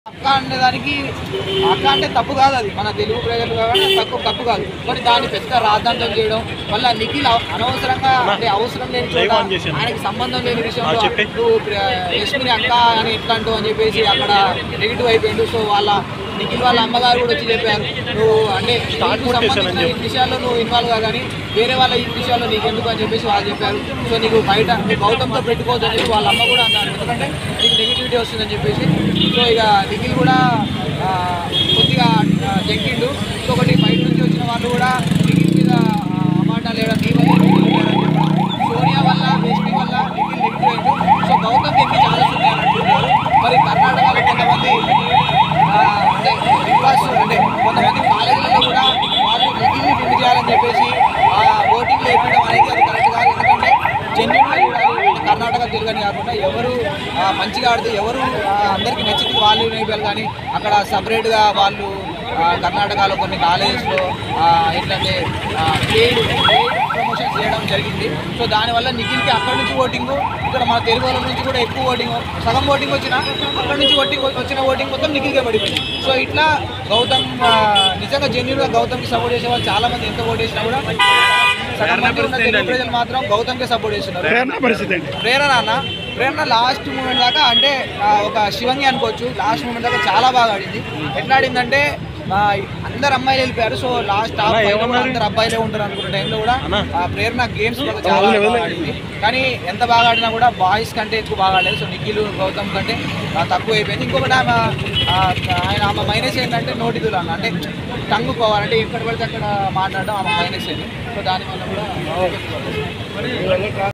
అక్క అనేదానికి అక్క అంటే తప్పు కాదు, అది మన తెలుగు ప్రజలు కాబట్టి తప్పు కాదు. మరి దాన్ని పెద్ద రాద్ధాంతం చేయడం వల్ల నిఖిల్ అనవసరంగా అంటే అవసరం లేని చోట ఆయనకి సంబంధం లేని విషయంలో నువ్వు యశ్మిని అక్క అని ఎట్లా అంటూ అని చెప్పేసి అక్కడ నెగిటివ్ అయిపోయిండు. సో నిఖిల్ వాళ్ళ అమ్మగారు కూడా వచ్చి చెప్పారు, నువ్వు అంటే సంబంధించిన ఈ విషయాల్లో నువ్వు ఇన్వాల్వ్ కానీ వేరే వాళ్ళ ఈ విషయాల్లో నీకు ఎందుకు అని చెప్పేసి వాళ్ళు చెప్పారు. సో నీకు బయట గౌతమ్తో పెట్టుకోవద్దు అని వాళ్ళ అమ్మ కూడా అన్నారు, ఎందుకంటే నీకు నెగిటివిటీ వస్తుందని చెప్పేసి. సో ఇక నిఖిల్ కూడా కొద్దిగా జంకిండు. సో ఒకటి బయట నుంచి వచ్చిన వాళ్ళు కూడా నిఖిల్ మీద అమాటాలు వేయడం, నీ వల్ల సోనియా వల్ల వేష్మి వల్ల నిఖిల్ నెగిటివ్ అయిండు. సో గౌతమ్కి ఎన్ని చాలా ఉన్నాయని అంటున్నారు. మరి కర్ణాటకలో కొంతమంది అంటే బిగ్ బాస్ అంటే కొంతమంది కాలేజీలలో కూడా వాళ్ళు నిఖిల్ని విన్ చేయాలని చెప్పేసి ఓటింగ్ వేయడం అనేది అది కరెక్ట్ కాదు. ఎందుకంటే జెన్యున్గా చూడాలి, కర్ణాటక తెలుగని కాకుండా ఎవరు మంచిగా ఆడితే ఎవరు అందరికీ నచ్చింది వాళ్ళు నేర్పాలి. కానీ అక్కడ సపరేట్గా వాళ్ళు కర్ణాటకలో కొన్ని కాలేజెస్లో ఏంటంటే పెయిడ్ ప్రమోషన్స్ చేయడం జరిగింది. సో దానివల్ల నిఖిల్కి అక్కడి నుంచి ఓటింగు, ఇక్కడ మన తెలుగు వాళ్ళ నుంచి కూడా ఎక్కువ ఓటింగ్, సగం ఓటింగ్ వచ్చినా అక్కడి నుంచి వచ్చిన ఓటింగ్ మొత్తం నిఖిల్కే పడిపోయింది. సో ఇట్లా గౌతమ్ నిజంగా జెన్యున్గా గౌతమ్కి సపోర్ట్ చేసే వాళ్ళు చాలామంది ఎంత ఓట్ చేసినా కూడా సగం మంది ఉన్న తెలుగు ప్రజలు మాత్రం గౌతమ్కే సపోర్ట్ చేస్తున్నారు. ప్రేరణ లాస్ట్ మూమెంట్ దాకా అంటే ఒక శివంగి అనుకోవచ్చు, లాస్ట్ మూమెంట్ దాకా చాలా బాగా ఆడింది. ఎట్లా ఆడిందంటే అందరు అమ్మాయిలు వెళ్ళిపోయారు. సో లాస్ట్ టాప్ అందరు అబ్బాయిలే ఉంటారు అనుకున్న టైంలో కూడా ప్రేరణ గేమ్స్ చాలా బాగా ఆడింది. కానీ ఎంత బాగా ఆడినా కూడా బాయ్స్ కంటే ఎక్కువ బాగా ఆడలేదు. సో నిఖిల్ గౌతమ్ కంటే తక్కువ అయిపోయింది. ఇంకొకటి ఆమె మైనస్ ఏంటంటే నోటిదులు అంటే టంగు పోవాలంటే ఎక్కడ పడితే అక్కడ మాట్లాడడం ఆమె మైనస్ అయింది. సో దానివల్ల కూడా